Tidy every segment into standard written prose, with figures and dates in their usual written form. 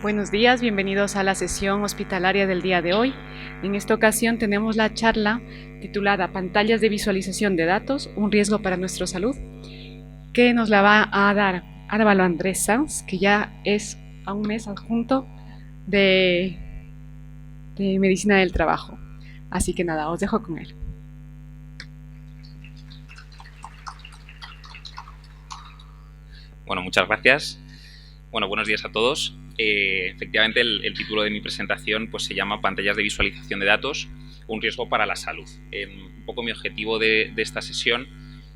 Buenos días, bienvenidos a la sesión hospitalaria del día de hoy. En esta ocasión tenemos la charla titulada Pantallas de visualización de datos, un riesgo para nuestra salud, que nos la va a dar Árvalo Andrés Sanz, que ya es a un mes adjunto de Medicina del Trabajo. Así que nada, os dejo con él. Bueno, muchas gracias. Bueno, buenos días a todos. Efectivamente, el título de mi presentación pues, se llama Pantallas de visualización de datos, un riesgo para la salud. Un poco mi objetivo de esta sesión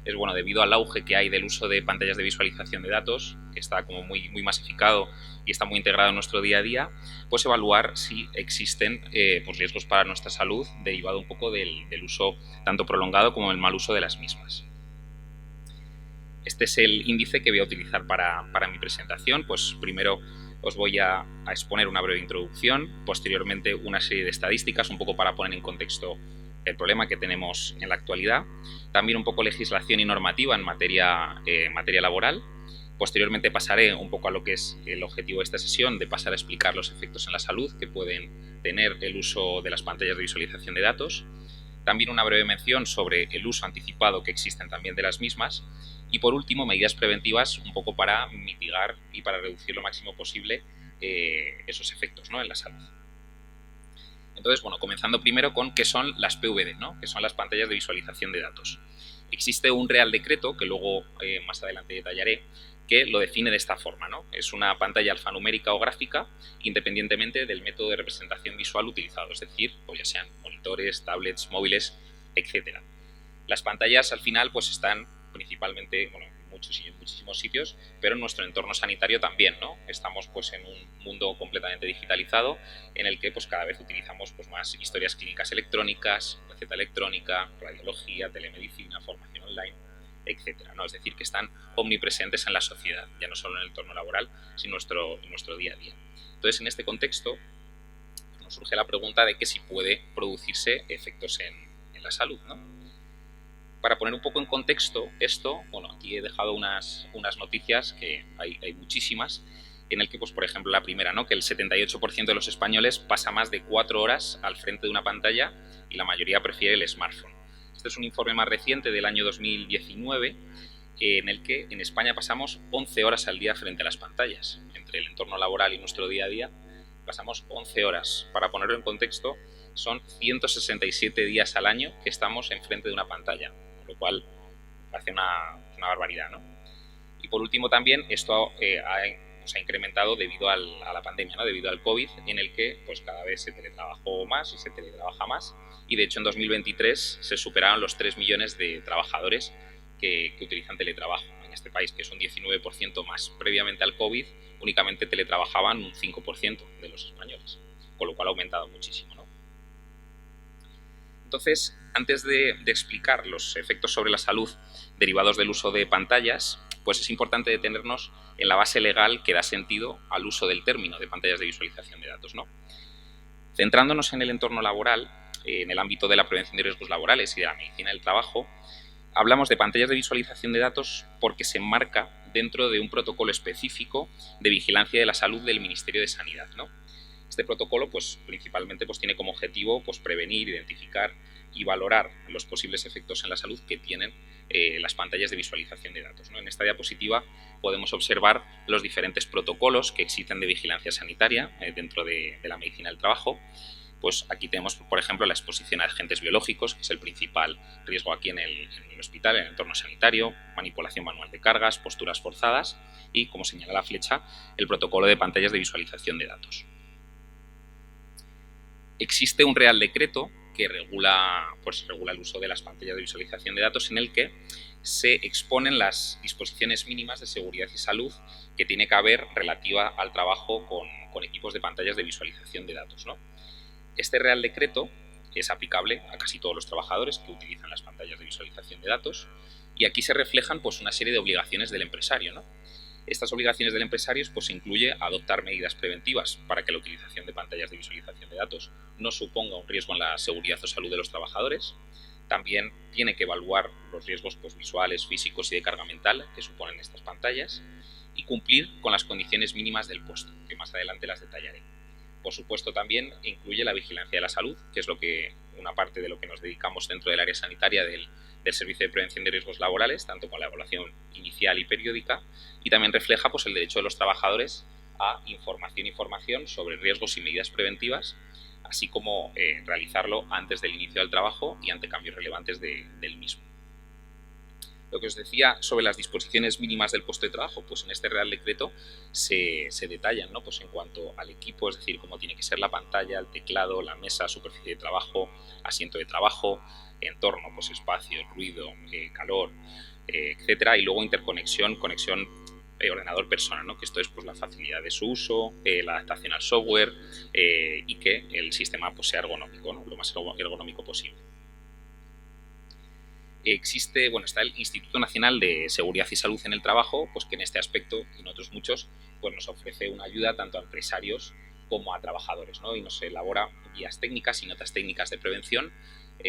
es, bueno, debido al auge que hay del uso de pantallas de visualización de datos, que está como muy masificado y está muy integrado en nuestro día a día, pues evaluar si existen pues riesgos para nuestra salud derivado un poco del uso tanto prolongado como el mal uso de las mismas. Este es el índice que voy a utilizar para mi presentación. Pues primero os voy a exponer una breve introducción, posteriormente una serie de estadísticas, un poco para poner en contexto el problema que tenemos en la actualidad, también un poco legislación y normativa en materia laboral. Posteriormente pasaré un poco a lo que es el objetivo de esta sesión, de pasar a explicar los efectos en la salud que pueden tener el uso de las pantallas de visualización de datos. También una breve mención sobre el uso anticipado que existen también de las mismas. Y por último, medidas preventivas un poco para mitigar y para reducir lo máximo posible esos efectos, ¿no?, en la salud. Entonces, bueno, comenzando primero con qué son las PVD, ¿no?, que son las pantallas de visualización de datos. Existe un Real Decreto, que luego más adelante detallaré, que lo define de esta forma, ¿no? Es una pantalla alfanumérica o gráfica independientemente del método de representación visual utilizado, es decir, pues ya sean monitores, tablets, móviles, etc. Las pantallas al final pues están principalmente, bueno, en muchísimos sitios, pero en nuestro entorno sanitario también, ¿no? Estamos pues en un mundo completamente digitalizado en el que pues cada vez utilizamos pues más historias clínicas electrónicas, receta electrónica, radiología, telemedicina, formación online, etcétera, ¿no? Es decir, que están omnipresentes en la sociedad, ya no solo en el entorno laboral, sino en nuestro día a día. Entonces, en este contexto nos surge la pregunta de que si puede producirse efectos en la salud, ¿no? Para poner un poco en contexto esto, bueno, aquí he dejado unas noticias, que hay muchísimas, en el que, pues, por ejemplo, la primera, ¿no?, que el 78% de los españoles pasa más de 4 horas al frente de una pantalla y la mayoría prefiere el smartphone. Este es un informe más reciente del año 2019, en el que en España pasamos 11 horas al día frente a las pantallas. Entre el entorno laboral y nuestro día a día pasamos 11 horas. Para ponerlo en contexto, son 167 días al año que estamos enfrente de una pantalla, lo cual hace una barbaridad, ¿no? Y por último también esto ha incrementado debido a la pandemia, ¿no?, debido al COVID, en el que pues cada vez se teletrabajó más y se teletrabaja más, y de hecho en 2023 se superaron los 3 millones de trabajadores que utilizan teletrabajo en este país, que es un 19% más. Previamente al COVID únicamente teletrabajaban un 5% de los españoles, con lo cual ha aumentado muchísimo, ¿no? Entonces, antes de explicar los efectos sobre la salud derivados del uso de pantallas, pues es importante detenernos en la base legal que da sentido al uso del término de pantallas de visualización de datos, ¿no? Centrándonos en el entorno laboral, en el ámbito de la prevención de riesgos laborales y de la medicina del trabajo, hablamos de pantallas de visualización de datos porque se enmarca dentro de un protocolo específico de vigilancia de la salud del Ministerio de Sanidad, ¿no? Este protocolo pues, principalmente pues, tiene como objetivo pues, prevenir, identificar y valorar los posibles efectos en la salud que tienen las pantallas de visualización de datos, ¿no? En esta diapositiva podemos observar los diferentes protocolos que existen de vigilancia sanitaria dentro de la medicina del trabajo. Pues aquí tenemos, por ejemplo, la exposición a agentes biológicos, que es el principal riesgo aquí en el hospital, en el entorno sanitario, manipulación manual de cargas, posturas forzadas y, como señala la flecha, el protocolo de pantallas de visualización de datos. Existe un Real Decreto que regula el uso de las pantallas de visualización de datos, en el que se exponen las disposiciones mínimas de seguridad y salud que tiene que haber relativa al trabajo con equipos de pantallas de visualización de datos, ¿no? Este Real Decreto es aplicable a casi todos los trabajadores que utilizan las pantallas de visualización de datos, y aquí se reflejan pues, una serie de obligaciones del empresario, ¿no? Estas obligaciones del empresario pues, incluye adoptar medidas preventivas para que la utilización de pantallas de visualización de datos no suponga un riesgo en la seguridad o salud de los trabajadores. También tiene que evaluar los riesgos pues, visuales, físicos y de carga mental que suponen estas pantallas. y cumplir con las condiciones mínimas del puesto, que más adelante las detallaré. Por supuesto, también incluye la vigilancia de la salud, que es una parte de lo que nos dedicamos dentro del área sanitaria del Servicio de Prevención de Riesgos Laborales, tanto con la evaluación inicial y periódica, y también refleja pues, el derecho de los trabajadores a información y formación sobre riesgos y medidas preventivas, así como realizarlo antes del inicio del trabajo y ante cambios relevantes del mismo. Lo que os decía sobre las disposiciones mínimas del puesto de trabajo, pues en este Real Decreto se detallan, ¿no? Pues en cuanto al equipo, es decir, cómo tiene que ser la pantalla, el teclado, la mesa, superficie de trabajo, asiento de trabajo, entorno, pues espacio, ruido, calor, etcétera, y luego interconexión, conexión ordenador-persona, ¿no? Que esto es pues, la facilidad de su uso, la adaptación al software y que el sistema pues, sea ergonómico, ¿no? Lo más ergonómico posible. Está el Instituto Nacional de Seguridad y Salud en el Trabajo, pues que en este aspecto y en otros muchos pues nos ofrece una ayuda tanto a empresarios como a trabajadores, ¿no? Y nos elabora guías técnicas y notas técnicas de prevención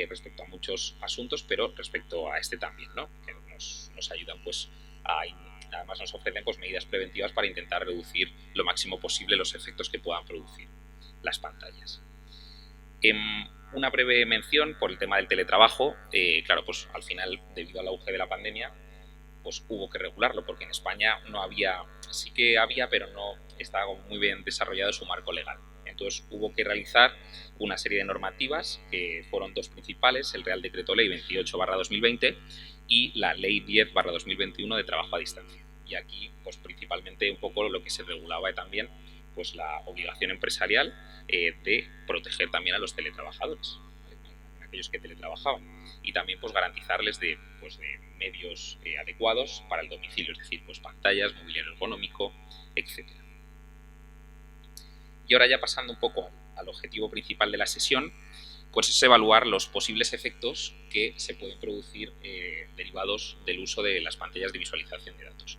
respecto a muchos asuntos, pero respecto a este también, ¿no? Que nos ayudan pues además nos ofrecen pues, medidas preventivas para intentar reducir lo máximo posible los efectos que puedan producir las pantallas. Una breve mención por el tema del teletrabajo. Claro, pues al final, debido al auge de la pandemia, pues hubo que regularlo, porque en España no había, sí que había, pero no estaba muy bien desarrollado su marco legal. Entonces hubo que realizar una serie de normativas, que fueron dos principales, el Real Decreto Ley 28/2020 y la Ley 10/2021 de trabajo a distancia. Y aquí, pues principalmente un poco lo que se regulaba también, pues la obligación empresarial de proteger también a los teletrabajadores, aquellos que teletrabajaban, y también pues garantizarles de medios adecuados para el domicilio, es decir, pues pantallas, mobiliario ergonómico, etc. Y ahora ya pasando un poco al objetivo principal de la sesión, pues es evaluar los posibles efectos que se pueden producir derivados del uso de las pantallas de visualización de datos.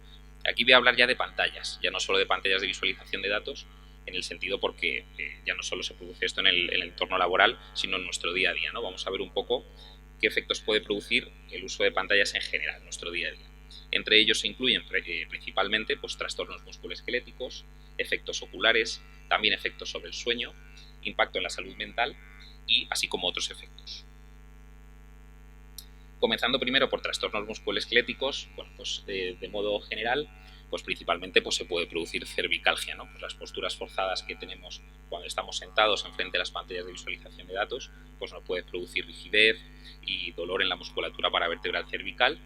Aquí voy a hablar ya de pantallas, ya no solo de pantallas de visualización de datos, en el sentido porque ya no solo se produce esto en el entorno laboral, sino en nuestro día a día, ¿no? Vamos a ver un poco qué efectos puede producir el uso de pantallas en general en nuestro día a día. Entre ellos se incluyen principalmente pues, trastornos musculoesqueléticos, efectos oculares, también efectos sobre el sueño, impacto en la salud mental y así como otros efectos. Comenzando primero por trastornos musculoesqueléticos, bueno, pues de modo general, pues principalmente pues se puede producir cervicalgia, ¿no? Pues las posturas forzadas que tenemos cuando estamos sentados enfrente de las pantallas de visualización de datos, pues nos puede producir rigidez y dolor en la musculatura paravertebral cervical,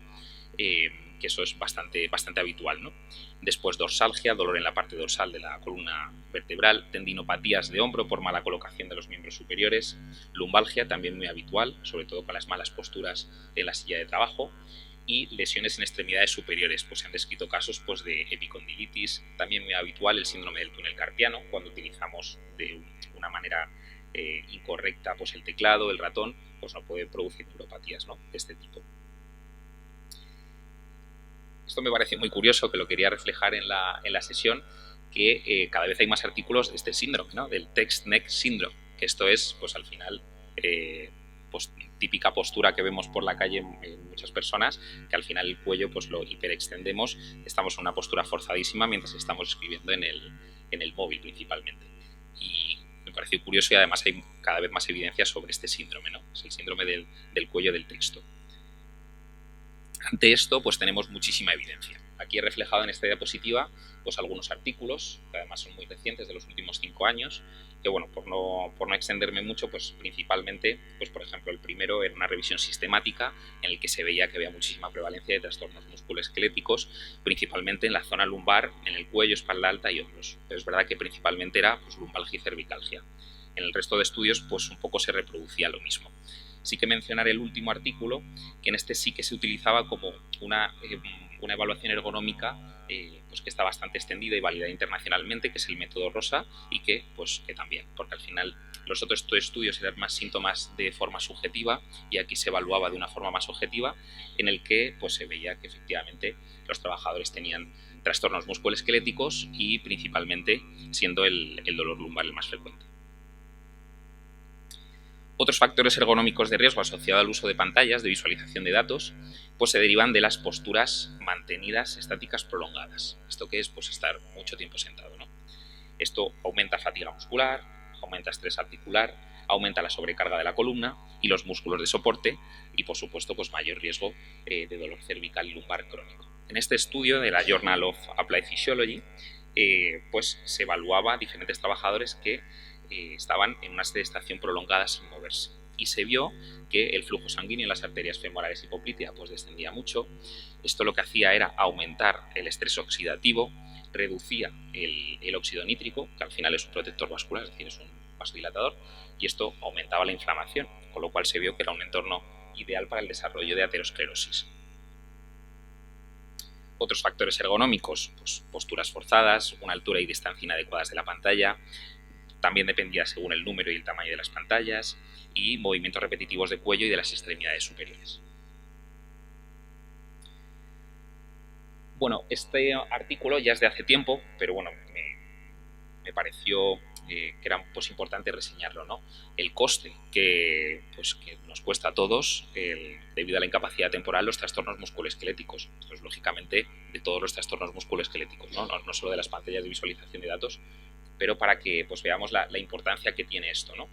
que eso es bastante habitual, ¿no? Después dorsalgia, dolor en la parte dorsal de la columna vertebral, tendinopatías de hombro por mala colocación de los miembros superiores, lumbalgia también muy habitual, sobre todo con las malas posturas en la silla de trabajo, y lesiones en extremidades superiores, pues se han descrito casos pues, de epicondilitis, también muy habitual el síndrome del túnel carpiano, cuando utilizamos de una manera incorrecta pues, el teclado, el ratón, pues no puede producir neuropatías, ¿no? De este tipo. Esto me parece muy curioso, que lo quería reflejar en la sesión, que cada vez hay más artículos de este síndrome, ¿no? Del text neck syndrome, que esto es, pues al final, pues típica postura que vemos por la calle en muchas personas, que al final el cuello pues lo hiperextendemos, estamos en una postura forzadísima mientras estamos escribiendo en el móvil principalmente. Y me pareció curioso y además hay cada vez más evidencia sobre este síndrome, ¿no? Es el síndrome del cuello del texto. Ante esto, pues tenemos muchísima evidencia. Aquí he reflejado en esta diapositiva pues algunos artículos, que además son muy recientes, de los últimos 5 años, que bueno, por no extenderme mucho, pues principalmente, pues por ejemplo, el primero era una revisión sistemática en el que se veía que había muchísima prevalencia de trastornos musculoesqueléticos, principalmente en la zona lumbar, en el cuello, espalda alta y hombros. Pero es verdad que principalmente era pues, lumbalgia y cervicalgia. En el resto de estudios, pues un poco se reproducía lo mismo. Sí que mencionar el último artículo, que en este sí que se utilizaba como una evaluación ergonómica pues que está bastante extendida y válida internacionalmente, que es el método ROSA, y que también, porque al final los otros estudios eran más síntomas de forma subjetiva y aquí se evaluaba de una forma más objetiva, en el que pues, se veía que efectivamente los trabajadores tenían trastornos musculoesqueléticos y principalmente siendo el dolor lumbar el más frecuente. Otros factores ergonómicos de riesgo asociados al uso de pantallas de visualización de datos pues se derivan de las posturas mantenidas estáticas prolongadas. ¿Esto qué es? Pues estar mucho tiempo sentado, ¿no? Esto aumenta fatiga muscular, aumenta estrés articular, aumenta la sobrecarga de la columna y los músculos de soporte y, por supuesto, pues mayor riesgo de dolor cervical y lumbar crónico. En este estudio de la Journal of Applied Physiology pues se evaluaba a diferentes trabajadores que estaban en una sedestación prolongada sin moverse y se vio que el flujo sanguíneo en las arterias femorales hipoplitea pues descendía mucho. Esto lo que hacía era aumentar el estrés oxidativo, reducía el óxido nítrico, que al final es un protector vascular, es decir, es un vasodilatador, y esto aumentaba la inflamación, con lo cual se vio que era un entorno ideal para el desarrollo de aterosclerosis. Otros factores ergonómicos, pues posturas forzadas, una altura y distancia inadecuadas de la pantalla, también dependía según el número y el tamaño de las pantallas, y movimientos repetitivos de cuello y de las extremidades superiores. Bueno, este artículo ya es de hace tiempo, pero bueno, me pareció que era pues importante reseñarlo, ¿no? El coste que nos cuesta a todos debido a la incapacidad temporal los trastornos musculoesqueléticos. Esto es lógicamente de todos los trastornos musculoesqueléticos, no solo de las pantallas de visualización de datos, pero para que pues veamos la importancia que tiene esto, ¿no?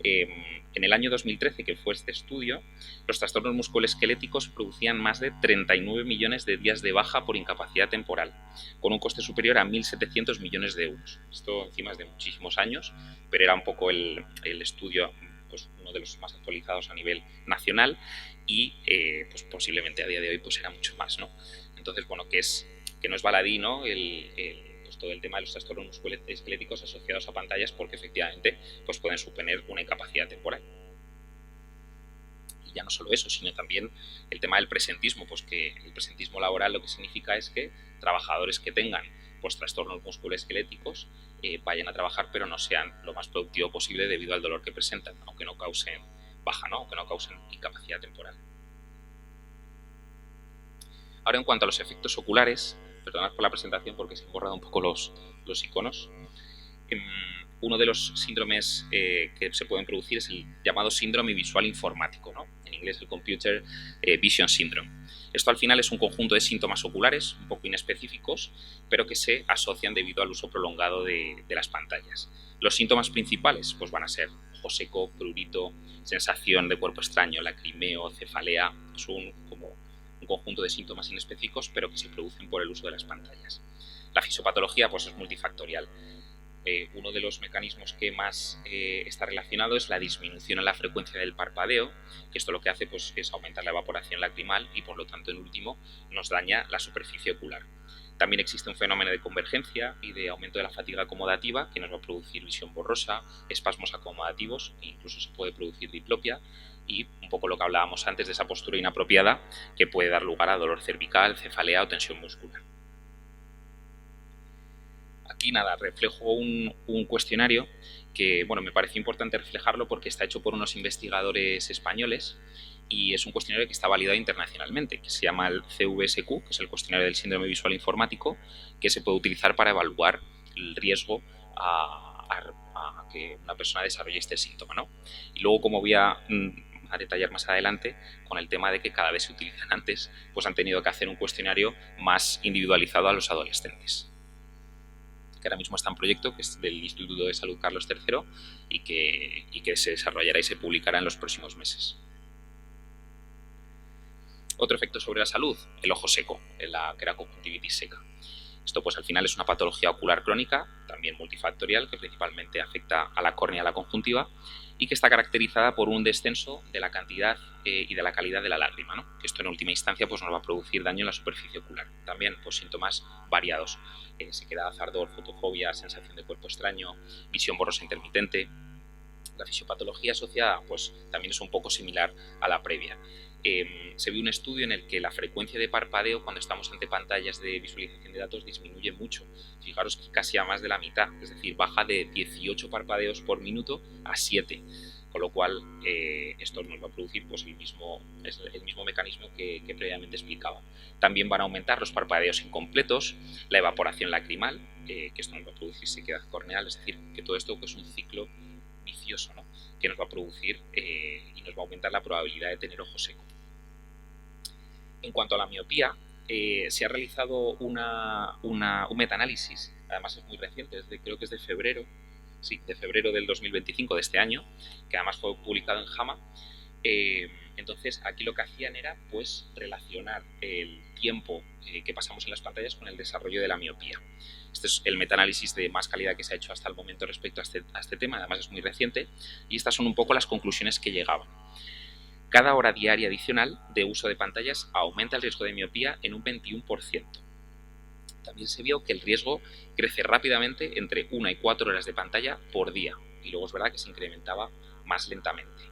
En el año 2013, que fue este estudio, los trastornos musculoesqueléticos producían más de 39 millones de días de baja por incapacidad temporal, con un coste superior a 1.700 millones de euros. Esto encima es de muchísimos años, pero era un poco el estudio, pues, uno de los más actualizados a nivel nacional y pues, posiblemente a día de hoy pues, era mucho más, ¿no? Entonces, bueno, que no es baladí, ¿no? Todo el tema de los trastornos musculoesqueléticos asociados a pantallas, porque efectivamente pues pueden suponer una incapacidad temporal. Y ya no solo eso, sino también el tema del presentismo, pues que el presentismo laboral lo que significa es que trabajadores que tengan pues trastornos musculoesqueléticos vayan a trabajar pero no sean lo más productivo posible debido al dolor que presentan, aunque no causen baja, ¿no? Aunque no causen incapacidad temporal. Ahora, en cuanto a los efectos oculares, perdonad por la presentación porque se han borrado un poco los iconos. Uno de los síndromes que se pueden producir es el llamado síndrome visual informático, ¿no? En inglés el Computer Vision Syndrome. Esto al final es un conjunto de síntomas oculares un poco inespecíficos, pero que se asocian debido al uso prolongado de las pantallas. Los síntomas principales pues van a ser ojo seco, prurito, sensación de cuerpo extraño, lacrimeo, cefalea. Es como un conjunto de síntomas inespecíficos, pero que se producen por el uso de las pantallas. La fisiopatología pues, es multifactorial. Uno de los mecanismos que más está relacionado es la disminución en la frecuencia del parpadeo, que esto lo que hace pues, es aumentar la evaporación lacrimal y por lo tanto en último nos daña la superficie ocular. También existe un fenómeno de convergencia y de aumento de la fatiga acomodativa que nos va a producir visión borrosa, espasmos acomodativos e incluso se puede producir diplopia y un poco lo que hablábamos antes de esa postura inapropiada que puede dar lugar a dolor cervical, cefalea o tensión muscular. Aquí nada, reflejo un cuestionario que bueno, me pareció importante reflejarlo porque está hecho por unos investigadores españoles y es un cuestionario que está validado internacionalmente, que se llama el CVSQ, que es el cuestionario del síndrome visual informático, que se puede utilizar para evaluar el riesgo a que una persona desarrolle este síntoma, ¿no? Y luego, como voy a detallar más adelante, con el tema de que cada vez se utilizan antes, pues han tenido que hacer un cuestionario más individualizado a los adolescentes, que ahora mismo está en proyecto, que es del Instituto de Salud Carlos III y que se desarrollará y se publicará en los próximos meses. Otro efecto sobre la salud, el ojo seco, la queraconjuntivitis seca. Esto pues al final es una patología ocular crónica, también multifactorial, que principalmente afecta a la córnea y a la conjuntiva y que está caracterizada por un descenso de la cantidad y de la calidad de la lágrima, ¿no? Que esto en última instancia pues nos va a producir daño en la superficie ocular. También pues síntomas variados, sequedad, ardor, fotofobia, sensación de cuerpo extraño, visión borrosa intermitente. La fisiopatología asociada pues también es un poco similar a la previa. Se vio un estudio en el que la frecuencia de parpadeo cuando estamos ante pantallas de visualización de datos disminuye mucho. Fijaros que casi a más de la mitad, es decir, baja de 18 parpadeos por minuto a 7, con lo cual esto nos va a producir pues, el mismo mecanismo que previamente explicaba. También van a aumentar los parpadeos incompletos, la evaporación lacrimal, que esto nos va a producir sequedad corneal, es decir, que todo esto pues, es un ciclo vicioso, ¿no?, que nos va a producir y nos va a aumentar la probabilidad de tener ojo seco. En cuanto a la miopía, se ha realizado un metaanálisis, además es muy reciente, creo que es de febrero, sí, de febrero del 2025, de este año, que además fue publicado en JAMA. Entonces aquí lo que hacían era pues relacionar el tiempo que pasamos en las pantallas con el desarrollo de la miopía. Este es el metaanálisis de más calidad que se ha hecho hasta el momento respecto a este tema, además es muy reciente, y estas son un poco las conclusiones que llegaban. Cada hora diaria adicional de uso de pantallas aumenta el riesgo de miopía en un 21%. También se vio que el riesgo crece rápidamente entre 1 y 4 horas de pantalla por día, y luego es verdad que se incrementaba más lentamente.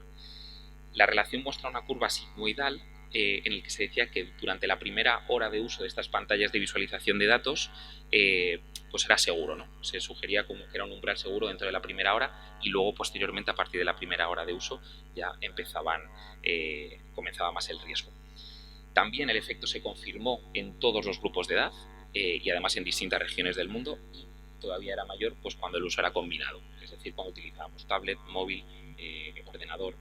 La relación muestra una curva sigmoidal en el que se decía que durante la primera hora de uso de estas pantallas de visualización de datos pues era seguro, ¿no? Se sugería como que era un umbral seguro dentro de la primera hora, y luego posteriormente a partir de la primera hora de uso ya comenzaba más el riesgo. También el efecto se confirmó en todos los grupos de edad y además en distintas regiones del mundo, y todavía era mayor pues cuando el uso era combinado, es decir, cuando utilizábamos tablet, móvil, ordenador.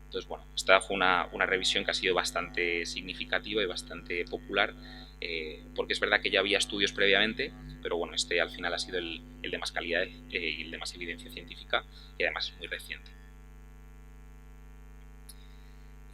Entonces, bueno, esta fue una revisión que ha sido bastante significativa y bastante popular, porque es verdad que ya había estudios previamente, pero bueno, este al final ha sido el de más calidad y el de más evidencia científica, y además es muy reciente.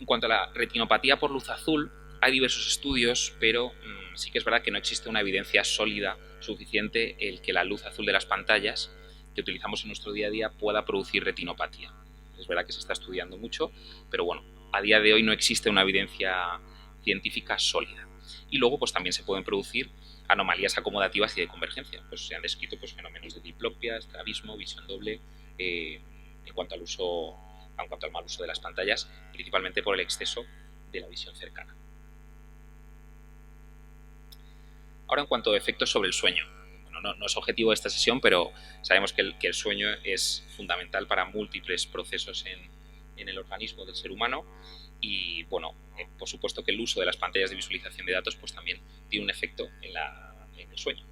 En cuanto a la retinopatía por luz azul, hay diversos estudios, pero sí que es verdad que no existe una evidencia sólida suficiente el que la luz azul de las pantallas que utilizamos en nuestro día a día pueda producir retinopatía. Es verdad que se está estudiando mucho, pero bueno, a día de hoy no existe una evidencia científica sólida. Y luego pues también se pueden producir anomalías acomodativas y de convergencia. Pues se han descrito pues fenómenos de diplopia, estrabismo, visión doble, en cuanto al mal uso de las pantallas, principalmente por el exceso de la visión cercana. Ahora, en cuanto a efectos sobre el sueño. No es objetivo de esta sesión, pero sabemos que el sueño es fundamental para múltiples procesos en el organismo del ser humano, y bueno, por supuesto que el uso de las pantallas de visualización de datos pues también tiene un efecto en el sueño.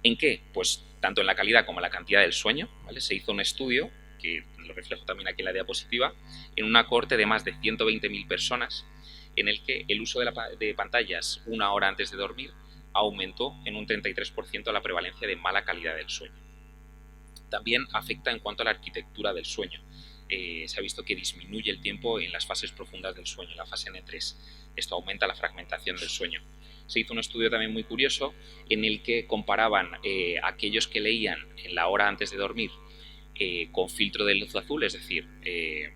¿En qué? Pues tanto en la calidad como en la cantidad del sueño, ¿vale? Se hizo un estudio, que lo reflejo también aquí en la diapositiva, en una cohorte de más de 120.000 personas, en el que el uso de pantallas una hora antes de dormir aumentó en un 33% la prevalencia de mala calidad del sueño. También afecta en cuanto a la arquitectura del sueño. Se ha visto que disminuye el tiempo en las fases profundas del sueño, en la fase N3. Esto aumenta la fragmentación del sueño. Se hizo un estudio también muy curioso en el que comparaban aquellos que leían en la hora antes de dormir con filtro de luz azul, es decir,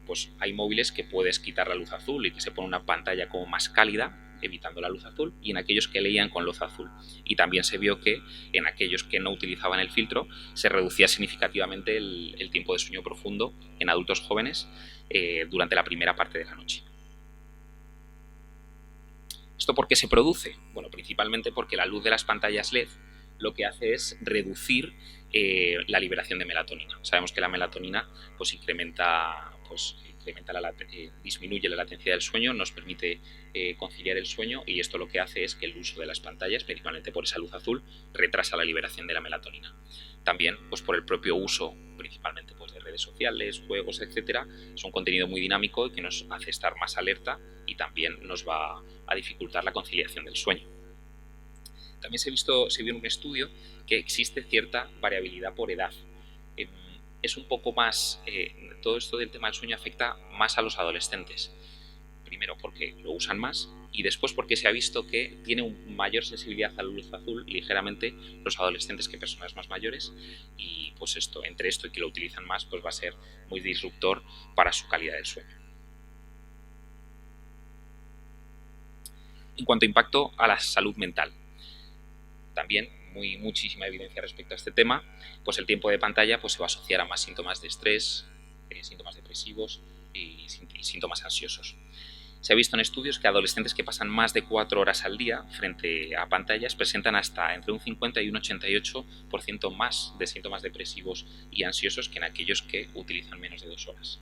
pues hay móviles que puedes quitar la luz azul y que se pone una pantalla como más cálida, evitando la luz azul, y en aquellos que leían con luz azul. Y también se vio que en aquellos que no utilizaban el filtro se reducía significativamente el tiempo de sueño profundo en adultos jóvenes durante la primera parte de la noche. ¿Esto por qué se produce? Bueno, principalmente porque la luz de las pantallas LED lo que hace es reducir la liberación de melatonina. Sabemos que la melatonina pues disminuye la latencia del sueño, nos permite conciliar el sueño, y esto lo que hace es que el uso de las pantallas, principalmente por esa luz azul, retrasa la liberación de la melatonina. También pues por el propio uso, principalmente pues de redes sociales, juegos, etcétera, es un contenido muy dinámico que nos hace estar más alerta y también nos va a dificultar la conciliación del sueño. También se vio en un estudio que existe cierta variabilidad por edad. Es un poco más, todo esto del tema del sueño afecta más a los adolescentes. Primero porque lo usan más, y después porque se ha visto que tiene una mayor sensibilidad a la luz azul ligeramente los adolescentes que personas más mayores, y pues entre esto y que lo utilizan más, pues va a ser muy disruptor para su calidad del sueño. En cuanto a impacto a la salud mental, también muchísima evidencia respecto a este tema, pues el tiempo de pantalla pues se va a asociar a más síntomas de estrés, síntomas depresivos y síntomas ansiosos. Se ha visto en estudios que adolescentes que pasan más de 4 horas al día frente a pantallas presentan hasta entre un 50 y un 88% más de síntomas depresivos y ansiosos que en aquellos que utilizan menos de 2 horas.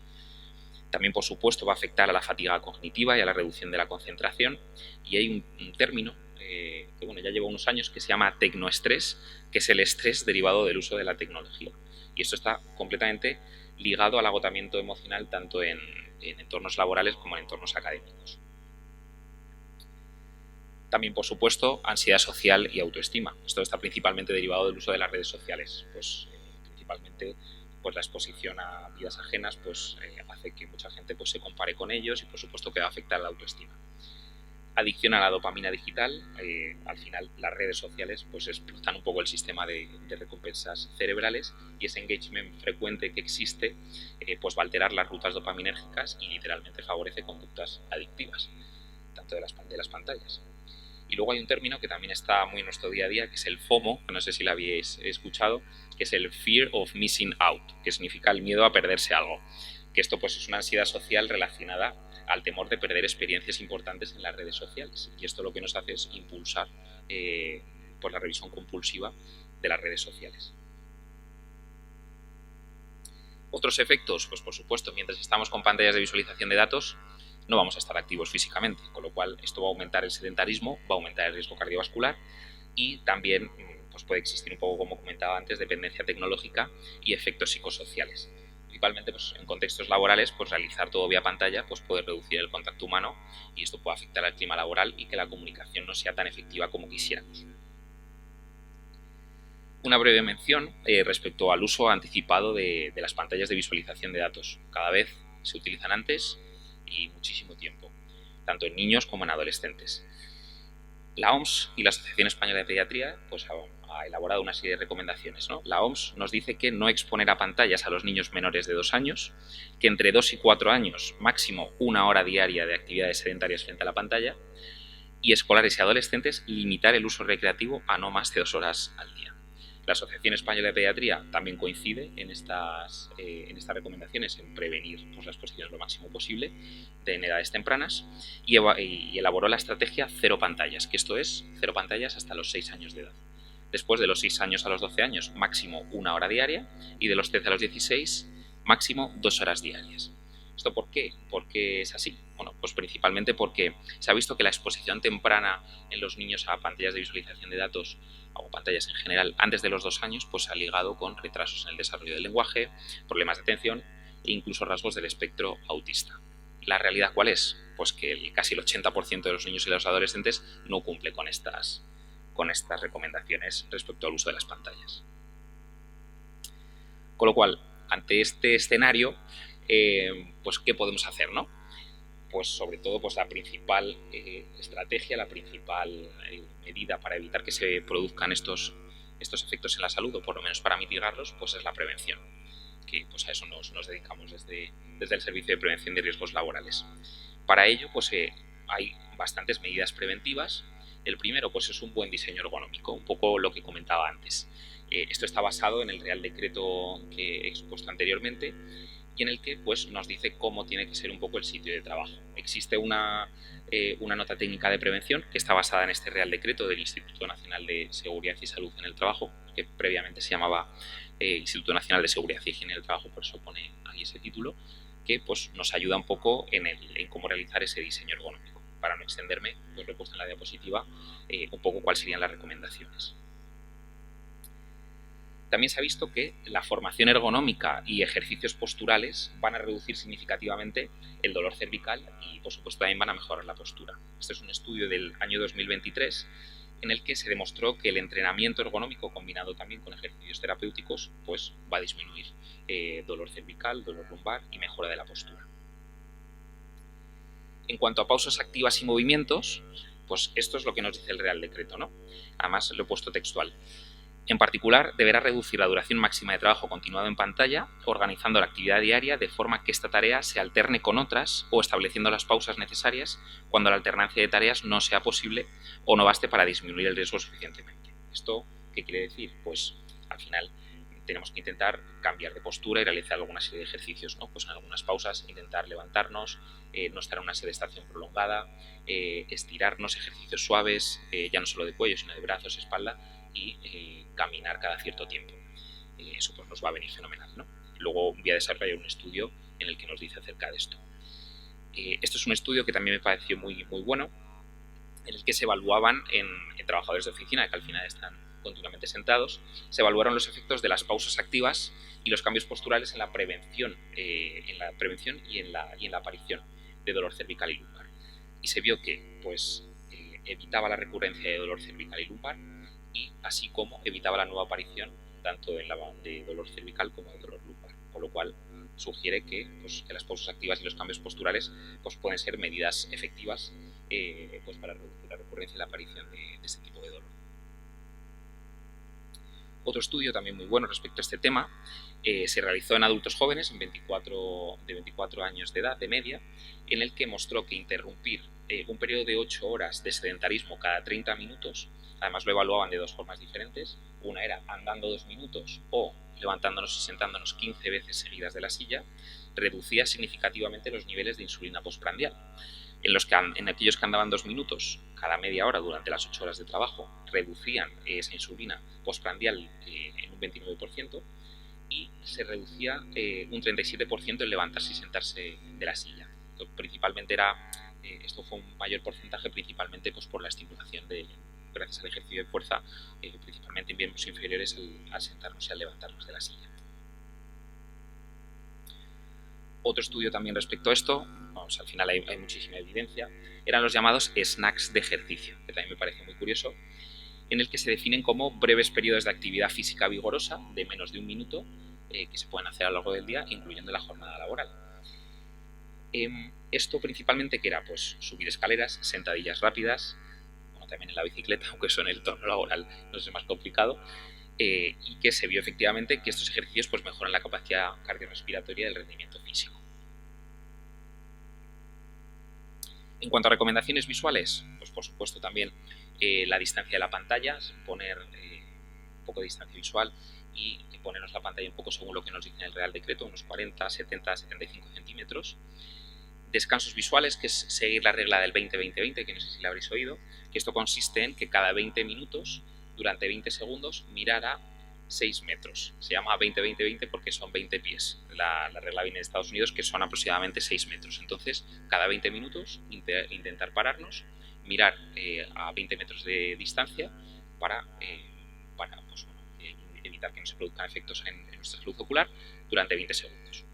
También, por supuesto, va a afectar a la fatiga cognitiva y a la reducción de la concentración, y hay un término que ya lleva unos años, que se llama tecnoestrés, que es el estrés derivado del uso de la tecnología. Y esto está completamente ligado al agotamiento emocional tanto en entornos laborales como en entornos académicos. También, por supuesto, ansiedad social y autoestima. Esto está principalmente derivado del uso de las redes sociales. Principalmente la exposición a vidas ajenas hace que mucha gente se compare con ellos y, por supuesto, que va a afectar a la autoestima. Adicción a la dopamina digital. Al final, las redes sociales explotan un poco el sistema de recompensas cerebrales, y ese engagement frecuente que existe va a alterar las rutas dopaminérgicas y literalmente favorece conductas adictivas, tanto de las pantallas. Y luego hay un término que también está muy en nuestro día a día, que es el FOMO, que no sé si lo habéis escuchado, que es el Fear of Missing Out, que significa el miedo a perderse algo. Que esto es una ansiedad social relacionada al temor de perder experiencias importantes en las redes sociales. Y esto lo que nos hace es impulsar la revisión compulsiva de las redes sociales. Otros efectos, por supuesto, mientras estamos con pantallas de visualización de datos, no vamos a estar activos físicamente, con lo cual esto va a aumentar el sedentarismo, va a aumentar el riesgo cardiovascular y también puede existir un poco, como comentaba antes, dependencia tecnológica y efectos psicosociales. Principalmente en contextos laborales, realizar todo vía pantalla puede reducir el contacto humano y esto puede afectar al clima laboral y que la comunicación no sea tan efectiva como quisiéramos. Una breve mención respecto al uso anticipado de las pantallas de visualización de datos. Cada vez se utilizan antes y muchísimo tiempo, tanto en niños como en adolescentes. La OMS y la Asociación Española de Pediatría ha elaborado una serie de recomendaciones, ¿no? La OMS nos dice que no exponer a pantallas a los niños menores de 2 años, que entre 2 y 4 años máximo 1 hora diaria de actividades sedentarias frente a la pantalla, y escolares y adolescentes limitar el uso recreativo a no más de 2 horas al día. La Asociación Española de Pediatría también coincide en estas recomendaciones en prevenir la exposición lo máximo posible en edades tempranas y elaboró la estrategia 0 pantallas, que esto es 0 pantallas hasta los 6 años de edad. Después de los 6 años a los 12 años, máximo 1 hora diaria, y de los 13 a los 16, máximo 2 horas diarias. ¿Esto por qué? ¿Por qué es así? Bueno, principalmente porque se ha visto que la exposición temprana en los niños a pantallas de visualización de datos o pantallas en general antes de los 2 años ha ligado con retrasos en el desarrollo del lenguaje, problemas de atención e incluso rasgos del espectro autista. ¿La realidad cuál es? Que casi el 80% de los niños y los adolescentes no cumple con estas recomendaciones respecto al uso de las pantallas. Con lo cual, ante este escenario, ¿qué podemos hacer, no? Sobre todo, la principal estrategia, la principal medida para evitar que se produzcan estos efectos en la salud, o por lo menos para mitigarlos, es la prevención, que a eso nos dedicamos desde el Servicio de Prevención de Riesgos Laborales. Para ello, hay bastantes medidas preventivas. El primero, es un buen diseño ergonómico, un poco lo que comentaba antes. Esto está basado en el Real Decreto que he expuesto anteriormente, y en el que nos dice cómo tiene que ser un poco el sitio de trabajo. Existe una nota técnica de prevención que está basada en este Real Decreto del Instituto Nacional de Seguridad y Salud en el Trabajo, que previamente se llamaba Instituto Nacional de Seguridad y Higiene en el Trabajo, por eso pone ahí ese título, que nos ayuda un poco en cómo realizar ese diseño ergonómico. Para no extenderme, lo he puesto en la diapositiva un poco cuáles serían las recomendaciones. También se ha visto que la formación ergonómica y ejercicios posturales van a reducir significativamente el dolor cervical y, por supuesto, también van a mejorar la postura. Este es un estudio del año 2023 en el que se demostró que el entrenamiento ergonómico combinado también con ejercicios terapéuticos va a disminuir dolor cervical, dolor lumbar y mejora de la postura. En cuanto a pausas activas y movimientos, esto es lo que nos dice el Real Decreto, ¿no? Además, lo he puesto textual. En particular, deberá reducir la duración máxima de trabajo continuado en pantalla, organizando la actividad diaria de forma que esta tarea se alterne con otras o estableciendo las pausas necesarias cuando la alternancia de tareas no sea posible o no baste para disminuir el riesgo suficientemente. ¿Esto qué quiere decir? Al final tenemos que intentar cambiar de postura y realizar alguna serie de ejercicios, ¿no? En algunas pausas intentar levantarnos, no estar en una sedestación prolongada, estirarnos, ejercicios suaves, ya no solo de cuello, sino de brazos, espalda, y caminar cada cierto tiempo. Eso nos va a venir fenomenal, ¿no? Luego voy a desarrollar un estudio en el que nos dice acerca de esto. Esto es un estudio que también me pareció muy, muy bueno, en el que se evaluaban en trabajadores de oficina, que al final están continuamente sentados, se evaluaron los efectos de las pausas activas y los cambios posturales en la prevención, y en la aparición de dolor cervical y lumbar. Y se vio que pues, evitaba la recurrencia de dolor cervical y lumbar, y así como evitaba la nueva aparición tanto de dolor cervical como de dolor lumbar, con lo cual sugiere que las pausas activas y los cambios posturales pues, pueden ser medidas efectivas pues, para reducir la recurrencia y la aparición de este tipo de dolor. Otro estudio también muy bueno respecto a este tema se realizó en adultos jóvenes de 24 años de edad de media, en el que mostró que interrumpir un periodo de 8 horas de sedentarismo cada 30 minutos, además lo evaluaban de dos formas diferentes, una era andando 2 minutos o levantándonos y sentándonos 15 veces seguidas de la silla, reducía significativamente los niveles de insulina postprandial. En aquellos que andaban 2 minutos cada media hora durante las 8 horas de trabajo, reducían esa insulina postprandial en un 29%, y se reducía un 37% el levantarse y sentarse de la silla. Principalmente esto fue un mayor porcentaje principalmente pues, por la estimulación gracias al ejercicio de fuerza, principalmente en miembros inferiores al sentarnos y al levantarnos de la silla. Otro estudio también respecto a esto, al final hay muchísima evidencia, eran los llamados snacks de ejercicio, que también me parece muy curioso, en el que se definen como breves periodos de actividad física vigorosa de menos de 1 minuto que se pueden hacer a lo largo del día, incluyendo la jornada laboral. Esto principalmente que era pues, subir escaleras, sentadillas rápidas, también en la bicicleta, aunque eso en el entorno laboral no es más complicado, y que se vio efectivamente que estos ejercicios pues, mejoran la capacidad cardiorrespiratoria del rendimiento físico. En cuanto a recomendaciones visuales, pues por supuesto también la distancia de la pantalla, poner un poco de distancia visual y ponernos la pantalla un poco según lo que nos dice en el Real Decreto, unos 40, 70, 75 centímetros. Descansos visuales, que es seguir la regla del 20-20-20, que no sé si la habréis oído, que esto consiste en que cada 20 minutos, durante 20 segundos, mirar a 6 metros. Se llama 20-20-20 porque son 20 pies. La regla viene de Estados Unidos, que son aproximadamente 6 metros. Entonces, cada 20 minutos, intentar pararnos, mirar a 20 metros de distancia para pues, evitar que no se produzcan efectos en nuestra salud ocular durante 20 segundos.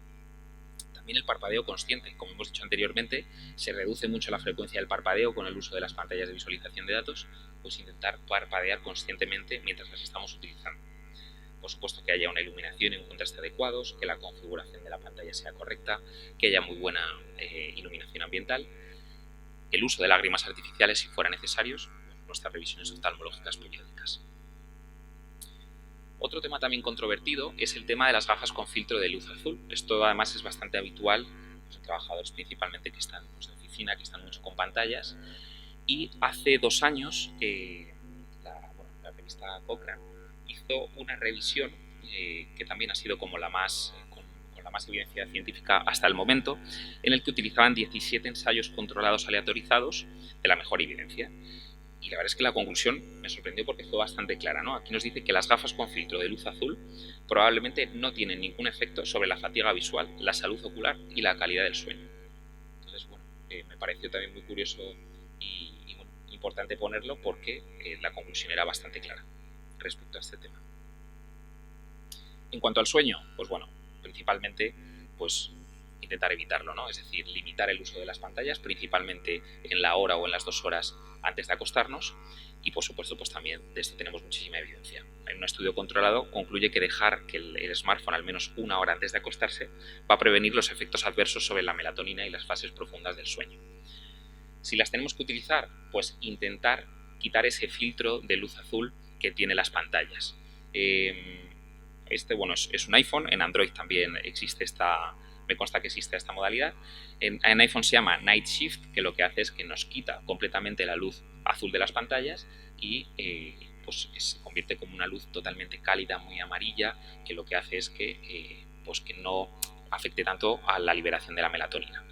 También el parpadeo consciente. Como hemos dicho anteriormente, se reduce mucho la frecuencia del parpadeo con el uso de las pantallas de visualización de datos, pues intentar parpadear conscientemente mientras las estamos utilizando. Por supuesto que haya una iluminación y un contraste adecuados, que la configuración de la pantalla sea correcta, que haya muy buena iluminación ambiental, el uso de lágrimas artificiales si fuera necesarios, nuestras revisiones oftalmológicas periódicas. Otro tema también controvertido es el tema de las gafas con filtro de luz azul. Esto además es bastante habitual pues, en trabajadores principalmente que están pues, de oficina, que están mucho con pantallas. Y hace 2 años la revista Cochrane hizo una revisión que también ha sido como con la más evidencia científica hasta el momento, en el que utilizaban 17 ensayos controlados aleatorizados de la mejor evidencia. Y la verdad es que la conclusión me sorprendió porque fue bastante clara, ¿no? Aquí nos dice que las gafas con filtro de luz azul probablemente no tienen ningún efecto sobre la fatiga visual, la salud ocular y la calidad del sueño. Entonces, bueno, me pareció también muy curioso y importante ponerlo porque la conclusión era bastante clara respecto a este tema. En cuanto al sueño, pues bueno, principalmente pues intentar evitarlo, ¿no? Es decir, limitar el uso de las pantallas, principalmente en la hora o en las 2 horas antes de acostarnos, y por supuesto pues también de esto tenemos muchísima evidencia. En un estudio controlado concluye que dejar que el smartphone al menos 1 hora antes de acostarse va a prevenir los efectos adversos sobre la melatonina y las fases profundas del sueño. Si las tenemos que utilizar, pues intentar quitar ese filtro de luz azul que tiene las pantallas. Bueno, es un iPhone, en Android también existe me consta que existe esta modalidad. En iPhone se llama Night Shift, que lo que hace es que nos quita completamente la luz azul de las pantallas y pues se convierte como una luz totalmente cálida, muy amarilla, que lo que hace es que no afecte tanto a la liberación de la melatonina.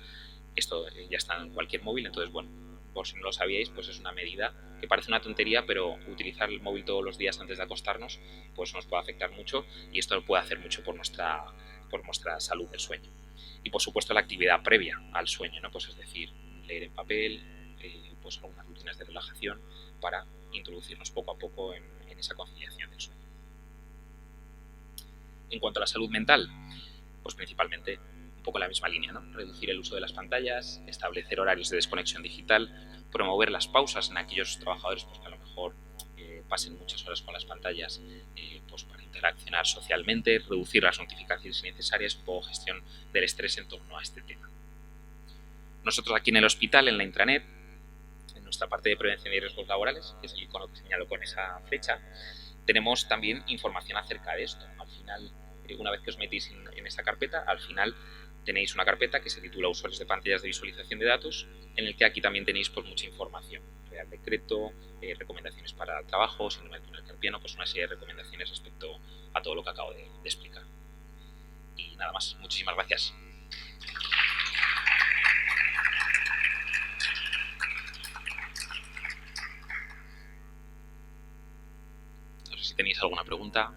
Esto ya está en cualquier móvil, entonces bueno, por si no lo sabíais, pues es una medida que parece una tontería, pero utilizar el móvil todos los días antes de acostarnos pues nos puede afectar mucho y esto puede hacer mucho por nuestra salud del sueño. Y por supuesto la actividad previa al sueño, ¿no? Pues es decir, leer en papel, pues algunas rutinas de relajación para introducirnos poco a poco en esa conciliación del sueño. En cuanto a la salud mental, pues principalmente un poco la misma línea, ¿no? Reducir el uso de las pantallas, establecer horarios de desconexión digital, promover las pausas en aquellos trabajadores pues, que a lo mejor pasen muchas horas con las pantallas pues para interaccionar socialmente, reducir las notificaciones innecesarias, un poco gestión del estrés en torno a este tema. Nosotros aquí en el hospital, en la intranet, en nuestra parte de prevención de riesgos laborales, que es el icono que señalo con esa flecha, tenemos también información acerca de esto. Al final, una vez que os metéis en esta carpeta, al final tenéis una carpeta que se titula Usuarios de pantallas de visualización de datos, en el que aquí también tenéis pues, mucha información. Real Decreto, recomendaciones para el trabajo, síndrome del túnel carpiano, pues una serie de recomendaciones respecto a todo lo que acabo de explicar. Y nada más, muchísimas gracias. No sé si tenéis alguna pregunta.